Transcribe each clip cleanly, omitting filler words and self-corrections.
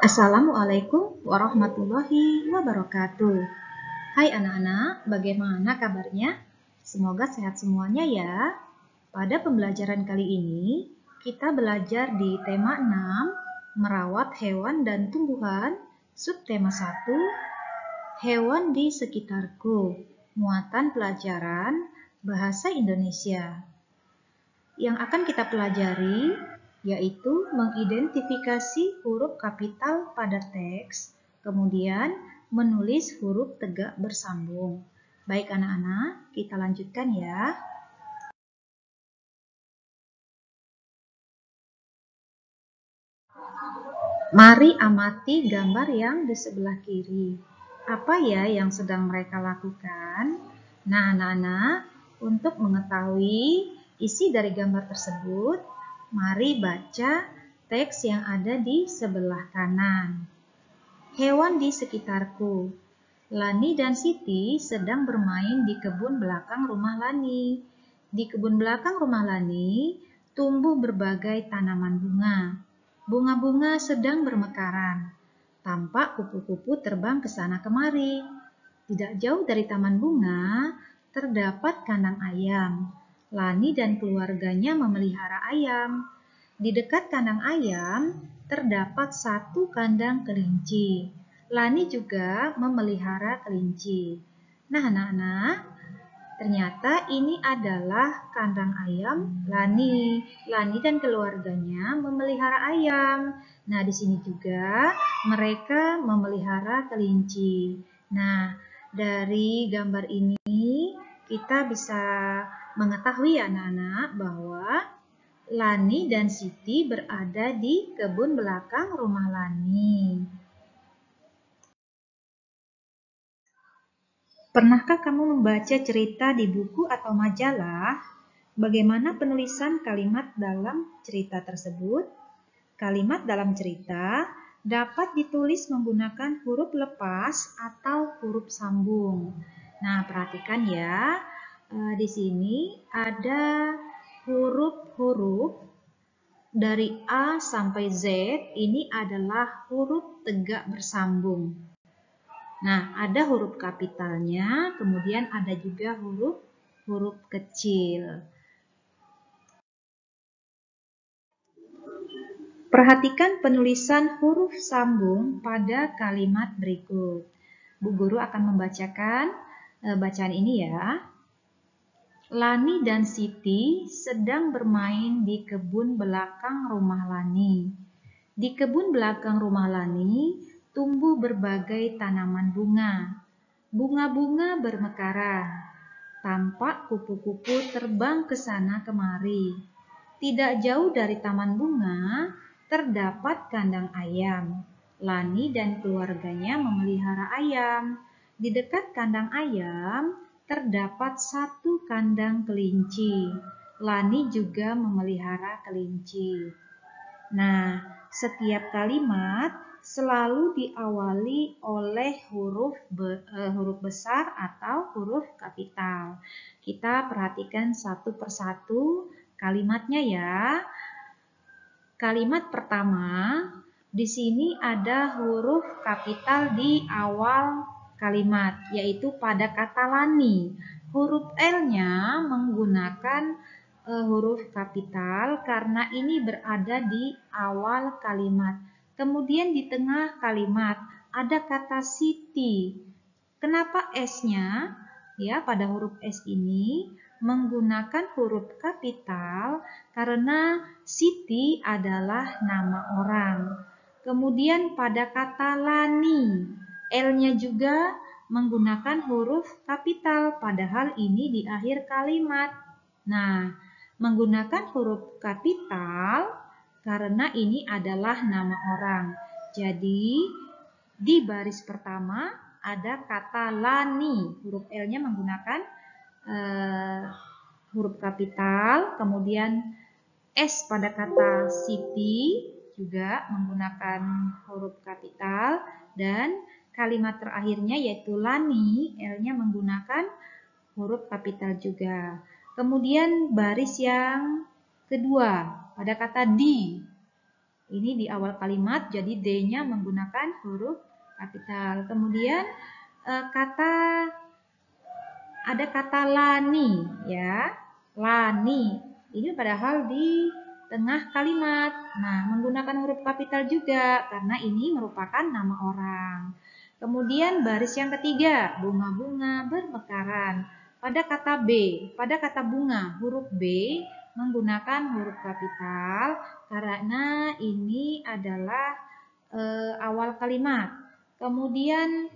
Assalamualaikum warahmatullahi wabarakatuh. Hai anak-anak, bagaimana kabarnya? Semoga sehat semuanya ya. Pada pembelajaran kali ini, kita belajar di tema 6, merawat hewan dan tumbuhan, subtema 1, hewan di sekitarku, muatan pelajaran bahasa Indonesia. Yang akan kita pelajari yaitu mengidentifikasi huruf kapital pada teks, kemudian menulis huruf tegak bersambung. Baik anak-anak, kita lanjutkan ya. Mari amati gambar yang di sebelah kiri. Apa ya yang sedang mereka lakukan? Nah anak-anak, untuk mengetahui isi dari gambar tersebut, mari baca teks yang ada di sebelah kanan. Hewan di sekitarku. Lani dan Siti sedang bermain di kebun belakang rumah Lani. Di kebun belakang rumah Lani tumbuh berbagai tanaman bunga. Bunga-bunga sedang bermekaran. Tampak kupu-kupu terbang ke sana kemari. Tidak jauh dari taman bunga terdapat kandang ayam. Lani dan keluarganya memelihara ayam. Di dekat kandang ayam terdapat satu kandang kelinci. Lani juga memelihara kelinci. Nah, anak-anak, ternyata ini adalah kandang ayam Lani. Lani dan keluarganya memelihara ayam. Nah, di sini juga mereka memelihara kelinci. Nah, dari gambar ini kita bisa mengetahui anak-anak bahwa Lani dan Siti berada di kebun belakang rumah Lani. Pernahkah kamu membaca cerita di buku atau majalah? Bagaimana penulisan kalimat dalam cerita tersebut? Kalimat dalam cerita dapat ditulis menggunakan huruf lepas atau huruf sambung. Nah, perhatikan ya. Di sini ada huruf-huruf dari A sampai Z. Ini adalah huruf tegak bersambung. Nah, ada huruf kapitalnya, kemudian ada juga huruf kecil. Perhatikan penulisan huruf sambung pada kalimat berikut. Bu Guru akan membacakan bacaan ini ya. Lani dan Siti sedang bermain di kebun belakang rumah Lani. Di kebun belakang rumah Lani tumbuh berbagai tanaman bunga. Bunga-bunga bermekaran. Tampak kupu-kupu terbang ke sana kemari. Tidak jauh dari taman bunga terdapat kandang ayam. Lani dan keluarganya memelihara ayam. Di dekat kandang ayam terdapat satu kandang kelinci. Lani juga memelihara kelinci. Nah, setiap kalimat selalu diawali oleh huruf besar atau huruf kapital. Kita perhatikan satu persatu kalimatnya ya. Kalimat pertama, di sini ada huruf kapital di awal kalimat, yaitu pada kata Lani. Huruf L-nya menggunakan huruf kapital karena ini berada di awal kalimat. Kemudian di tengah kalimat ada kata Siti. Kenapa S-nya ya pada huruf S ini menggunakan huruf kapital? Karena Siti adalah nama orang. Kemudian pada kata Lani, L-nya juga menggunakan huruf kapital, padahal ini di akhir kalimat. Nah, menggunakan huruf kapital karena ini adalah nama orang. Jadi, di baris pertama ada kata Lani. Huruf L-nya menggunakan huruf kapital. Kemudian S pada kata Siti juga menggunakan huruf kapital. Dan kalimat terakhirnya yaitu Lani, L-nya menggunakan huruf kapital juga. Kemudian baris yang kedua pada kata di. Ini di awal kalimat, jadi D-nya menggunakan huruf kapital. Kemudian ada kata lani, ya, lani. Ini padahal di tengah kalimat. Nah, menggunakan huruf kapital juga karena ini merupakan nama orang. Kemudian baris yang ketiga, bunga-bunga bermekaran. Pada kata B, pada kata bunga, huruf B menggunakan huruf kapital karena ini adalah awal kalimat. Kemudian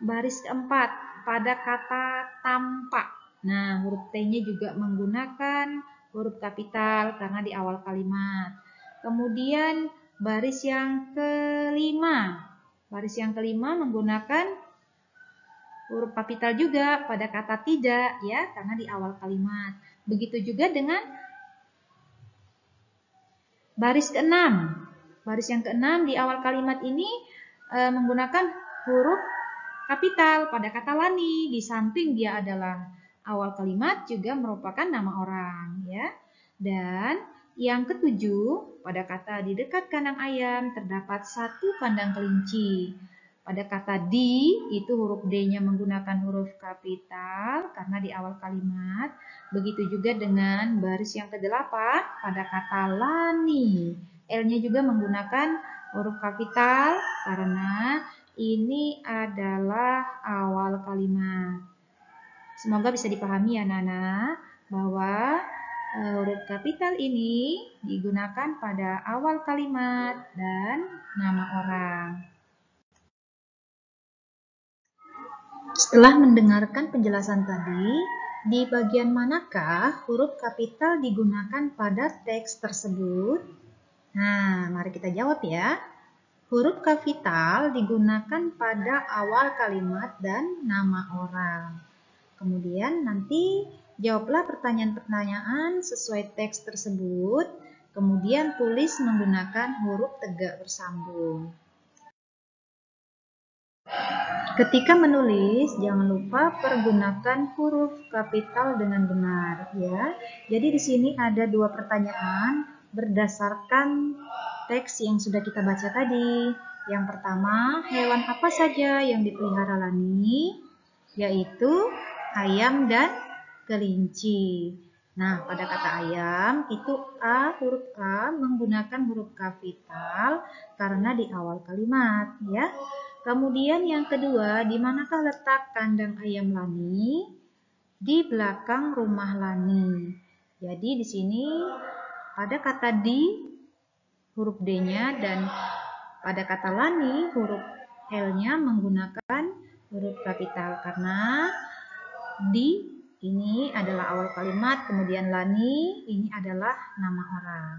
baris keempat, pada kata tampak. Nah, huruf T-nya juga menggunakan huruf kapital karena di awal kalimat. Kemudian baris yang kelima. Baris yang kelima menggunakan huruf kapital juga pada kata tidak, ya, karena di awal kalimat. Begitu juga dengan baris keenam. Baris yang keenam di awal kalimat ini menggunakan huruf kapital pada kata lani. Di samping dia adalah awal kalimat juga merupakan nama orang, ya. Dan yang ketujuh, pada kata di dekat kandang ayam terdapat satu kandang kelinci. Pada kata di, itu huruf D-nya menggunakan huruf kapital karena di awal kalimat. Begitu juga dengan baris yang ke-8 pada kata lani. L-nya juga menggunakan huruf kapital karena ini adalah awal kalimat. Semoga bisa dipahami ya anak-anak bahwa huruf kapital ini digunakan pada awal kalimat dan nama orang. Setelah mendengarkan penjelasan tadi, di bagian manakah huruf kapital digunakan pada teks tersebut? Nah, mari kita jawab ya. Huruf kapital digunakan pada awal kalimat dan nama orang. Kemudian nanti jawablah pertanyaan-pertanyaan sesuai teks tersebut. Kemudian tulis menggunakan huruf tegak bersambung. Ketika menulis, jangan lupa pergunakan huruf kapital dengan benar, ya. Jadi di sini ada dua pertanyaan berdasarkan teks yang sudah kita baca tadi. Yang pertama, hewan apa saja yang dipelihara Lani? Yaitu ayam dan kelinci. Nah, pada kata ayam itu huruf A menggunakan huruf kapital karena di awal kalimat, ya. Kemudian yang kedua, di manakah letak kandang ayam Lani? Di belakang rumah Lani. Jadi di sini pada kata di huruf D-nya dan pada kata Lani huruf L-nya menggunakan huruf kapital karena di ini adalah awal kalimat, kemudian Lani ini adalah nama orang.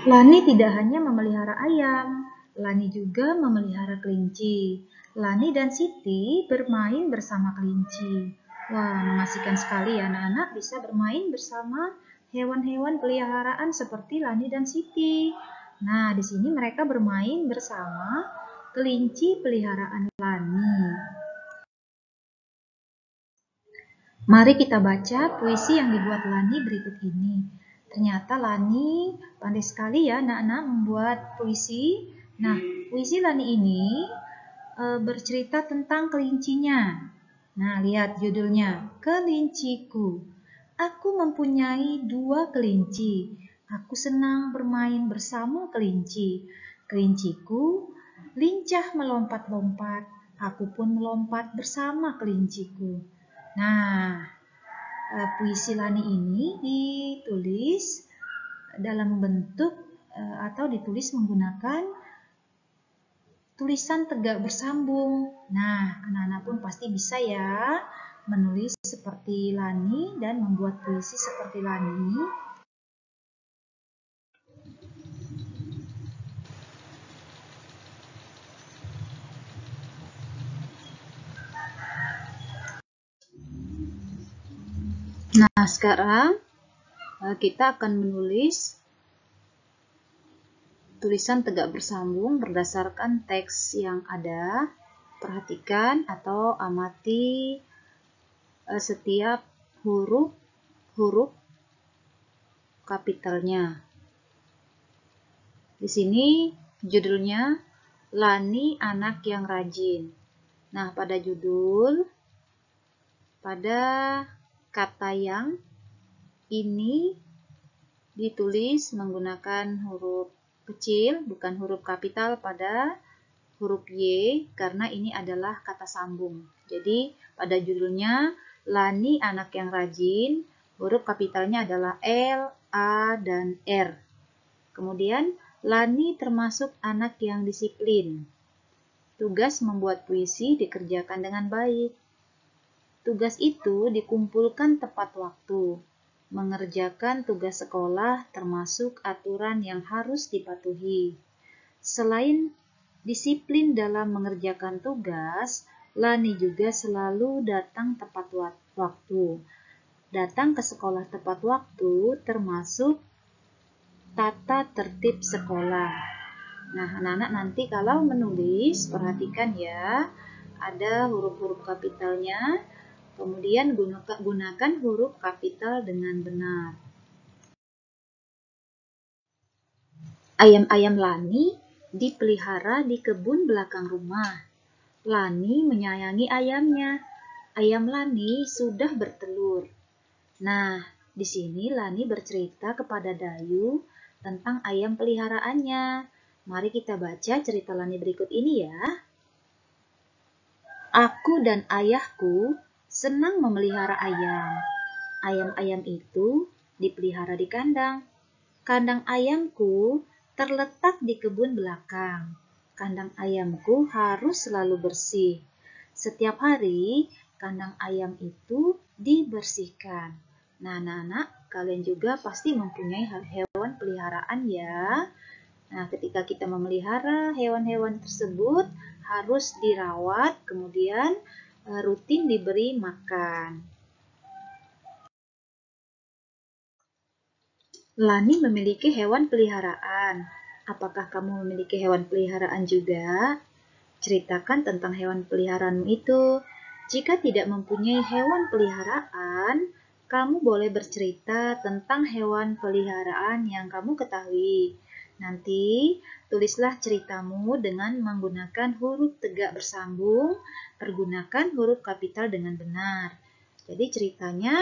Lani tidak hanya memelihara ayam, Lani juga memelihara kelinci. Lani dan Siti bermain bersama kelinci. Wah, mengasihkan sekali ya anak-anak bisa bermain bersama hewan-hewan peliharaan seperti Lani dan Siti. Nah, di sini mereka bermain bersama kelinci peliharaan Lani. Mari kita baca puisi yang dibuat Lani berikut ini. Ternyata Lani pandai sekali ya anak-anak membuat puisi. Nah, puisi Lani ini bercerita tentang kelincinya. Nah, lihat judulnya, Kelinciku. Aku mempunyai 2 kelinci. Aku senang bermain bersama kelinci. Kelinciku lincah melompat-lompat. Aku pun melompat bersama kelinciku. Nah, puisi Lani ini ditulis dalam bentuk atau ditulis menggunakan tulisan tegak bersambung. Nah, anak-anak pun pasti bisa ya menulis seperti Lani dan membuat puisi seperti Lani. Nah, sekarang kita akan menulis tulisan tegak bersambung berdasarkan teks yang ada. Perhatikan atau amati setiap huruf kapitalnya. Di sini judulnya Lani anak yang rajin. Nah, pada judul, pada kata yang ini ditulis menggunakan huruf kecil, bukan huruf kapital pada huruf Y, karena ini adalah kata sambung. Jadi, pada judulnya, Lani anak yang rajin, huruf kapitalnya adalah L, A, dan R. Kemudian, Lani termasuk anak yang disiplin. Tugas membuat puisi dikerjakan dengan baik. Tugas itu dikumpulkan tepat waktu. Mengerjakan tugas sekolah termasuk aturan yang harus dipatuhi. Selain disiplin dalam mengerjakan tugas, Lani juga selalu datang tepat waktu. Datang ke sekolah tepat waktu termasuk tata tertib sekolah. Nah, anak-anak nanti kalau menulis, perhatikan ya, ada huruf-huruf kapitalnya, kemudian gunakan huruf kapital dengan benar. Ayam-ayam Lani dipelihara di kebun belakang rumah. Lani menyayangi ayamnya. Ayam Lani sudah bertelur. Nah, di sini Lani bercerita kepada Dayu tentang ayam peliharaannya. Mari kita baca cerita Lani berikut ini ya. Aku dan ayahku senang memelihara ayam. Ayam-ayam itu dipelihara di kandang. Kandang ayamku terletak di kebun belakang. Kandang ayamku harus selalu bersih. Setiap hari, kandang ayam itu dibersihkan. Nah, anak-anak, kalian juga pasti mempunyai hewan peliharaan ya. Nah, ketika kita memelihara hewan-hewan tersebut, harus dirawat, kemudian rutin diberi makan. Lani memiliki hewan peliharaan. Apakah kamu memiliki hewan peliharaan juga? Ceritakan tentang hewan peliharaanmu itu. Jika tidak mempunyai hewan peliharaan, kamu boleh bercerita tentang hewan peliharaan yang kamu ketahui. Nanti tulislah ceritamu dengan menggunakan huruf tegak bersambung, pergunakan huruf kapital dengan benar. Jadi ceritanya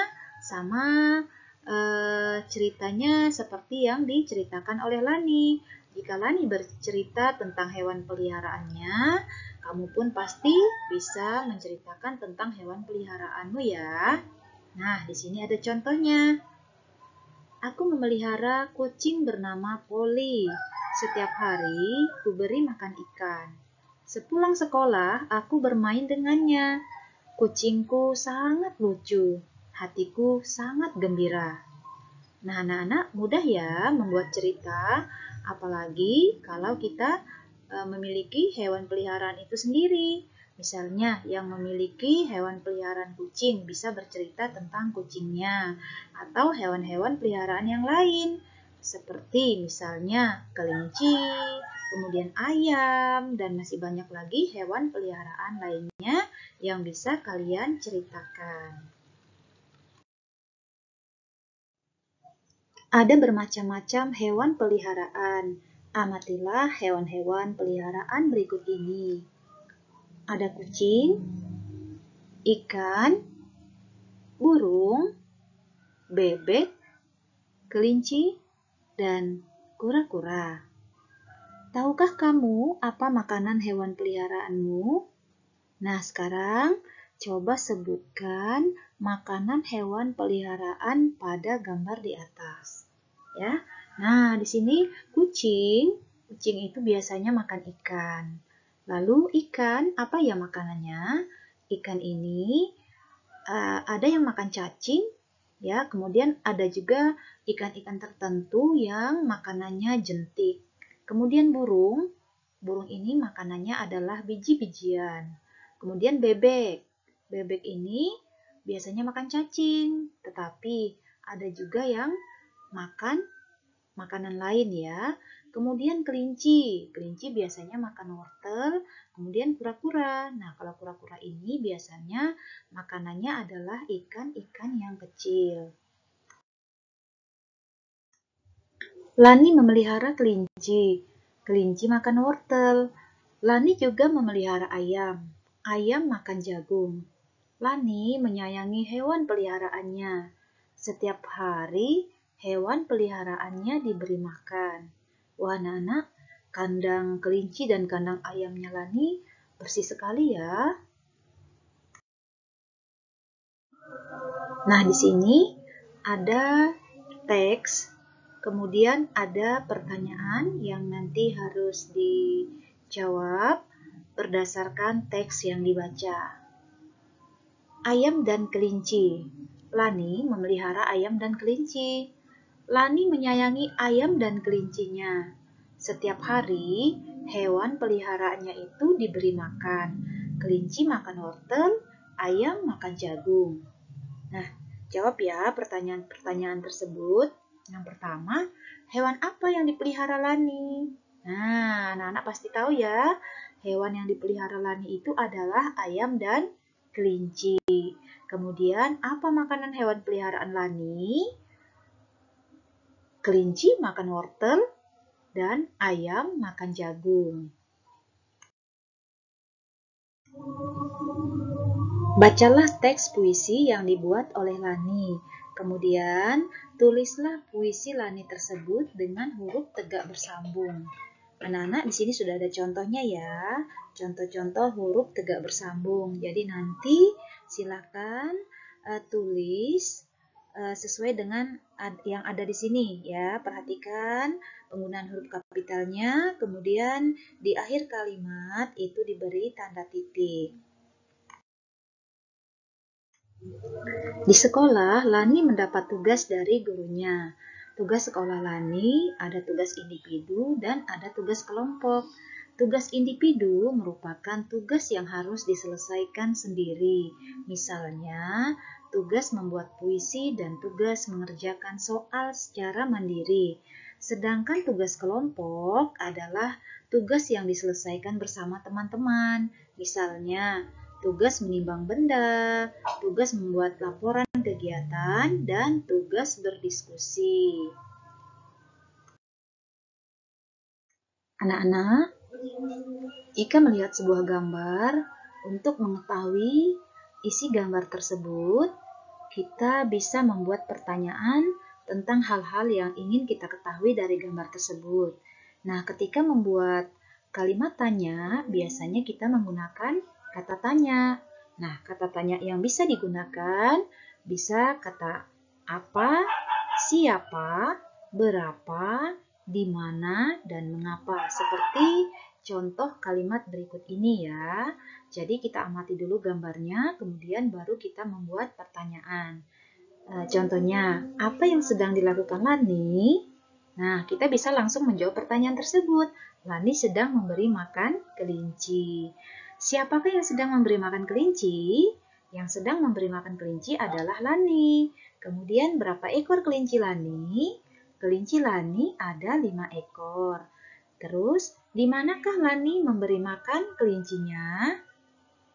ceritanya seperti yang diceritakan oleh Lani. Jika Lani bercerita tentang hewan peliharaannya, kamu pun pasti bisa menceritakan tentang hewan peliharaanmu ya. Nah, di sini ada contohnya. Aku memelihara kucing bernama Polly. Setiap hari, ku beri makan ikan. Sepulang sekolah, aku bermain dengannya. Kucingku sangat lucu. Hatiku sangat gembira. Nah, anak-anak mudah ya membuat cerita, apalagi kalau kita memiliki hewan peliharaan itu sendiri. Misalnya, yang memiliki hewan peliharaan kucing bisa bercerita tentang kucingnya, atau hewan-hewan peliharaan yang lain, seperti misalnya kelinci, kemudian ayam, dan masih banyak lagi hewan peliharaan lainnya yang bisa kalian ceritakan. Ada bermacam-macam hewan peliharaan. Amatilah hewan-hewan peliharaan berikut ini. Ada kucing, ikan, burung, bebek, kelinci, dan kura-kura. Tahukah kamu apa makanan hewan peliharaanmu? Nah, sekarang coba sebutkan makanan hewan peliharaan pada gambar di atas. Ya. Nah, di sini kucing itu biasanya makan ikan. Lalu ikan, apa ya makanannya? Ikan ini ada yang makan cacing, ya. Kemudian ada juga ikan-ikan tertentu yang makanannya jentik. Kemudian burung ini makanannya adalah biji-bijian. Kemudian bebek ini biasanya makan cacing, tetapi ada juga yang makan makanan lain ya. Kemudian kelinci biasanya makan wortel, kemudian kura-kura. Nah, kalau kura-kura ini biasanya makanannya adalah ikan-ikan yang kecil. Lani memelihara kelinci. Kelinci makan wortel. Lani juga memelihara ayam. Ayam makan jagung. Lani menyayangi hewan peliharaannya. Setiap hari, hewan peliharaannya diberi makan. Wah, anak-anak, kandang kelinci dan kandang ayamnya Lani bersih sekali ya. Nah, di sini ada teks, kemudian ada pertanyaan yang nanti harus dijawab berdasarkan teks yang dibaca. Ayam dan kelinci. Lani memelihara ayam dan kelinci. Lani menyayangi ayam dan kelincinya. Setiap hari, hewan peliharaannya itu diberi makan. Kelinci makan wortel, ayam makan jagung. Nah, jawab ya pertanyaan-pertanyaan tersebut. Yang pertama, hewan apa yang dipelihara Lani? Nah, anak-anak pasti tahu ya, hewan yang dipelihara Lani itu adalah ayam dan kelinci. Kemudian, apa makanan hewan peliharaan Lani? Kelinci makan wortel dan ayam makan jagung. Bacalah teks puisi yang dibuat oleh Lani. Kemudian, tulislah puisi Lani tersebut dengan huruf tegak bersambung. Anak-anak, di sini sudah ada contohnya ya. Contoh-contoh huruf tegak bersambung. Jadi nanti silakan tulis sesuai dengan yang ada di sini ya. Perhatikan penggunaan huruf kapitalnya, kemudian di akhir kalimat itu diberi tanda titik. Di sekolah, Lani mendapat tugas dari gurunya. Tugas sekolah Lani ada tugas individu dan ada tugas kelompok. Tugas individu merupakan tugas yang harus diselesaikan sendiri. Misalnya, tugas membuat puisi dan tugas mengerjakan soal secara mandiri. Sedangkan tugas kelompok adalah tugas yang diselesaikan bersama teman-teman. Misalnya, tugas menimbang benda, tugas membuat laporan kegiatan, dan tugas berdiskusi. Anak-anak, jika melihat sebuah gambar, untuk mengetahui isi gambar tersebut, kita bisa membuat pertanyaan tentang hal-hal yang ingin kita ketahui dari gambar tersebut. Nah, ketika membuat kalimat tanya, biasanya kita menggunakan kata tanya. Nah, kata tanya yang bisa digunakan bisa kata apa, siapa, berapa, di mana, dan mengapa. Seperti contoh kalimat berikut ini ya. Jadi kita amati dulu gambarnya, kemudian baru kita membuat pertanyaan. Contohnya, apa yang sedang dilakukan Lani? Nah, kita bisa langsung menjawab pertanyaan tersebut. Lani sedang memberi makan kelinci. Siapakah yang sedang memberi makan kelinci? Yang sedang memberi makan kelinci adalah Lani. Kemudian berapa ekor kelinci Lani? Kelinci Lani ada 5 ekor. Terus, di manakah Lani memberi makan kelincinya?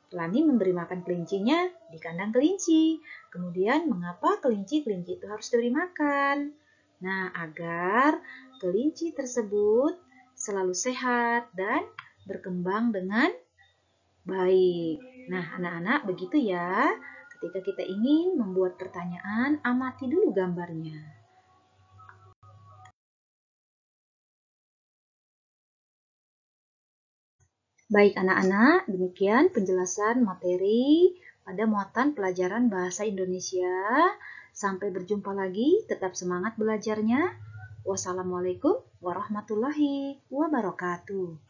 Lani memberi makan kelincinya di kandang kelinci. Kemudian, mengapa kelinci-kelinci itu harus diberi makan? Nah, agar kelinci tersebut selalu sehat dan berkembang dengan baik. Nah, anak-anak, begitu ya. Ketika kita ingin membuat pertanyaan, amati dulu gambarnya. Baik anak-anak, demikian penjelasan materi pada muatan pelajaran Bahasa Indonesia. Sampai berjumpa lagi, tetap semangat belajarnya. Wassalamualaikum warahmatullahi wabarakatuh.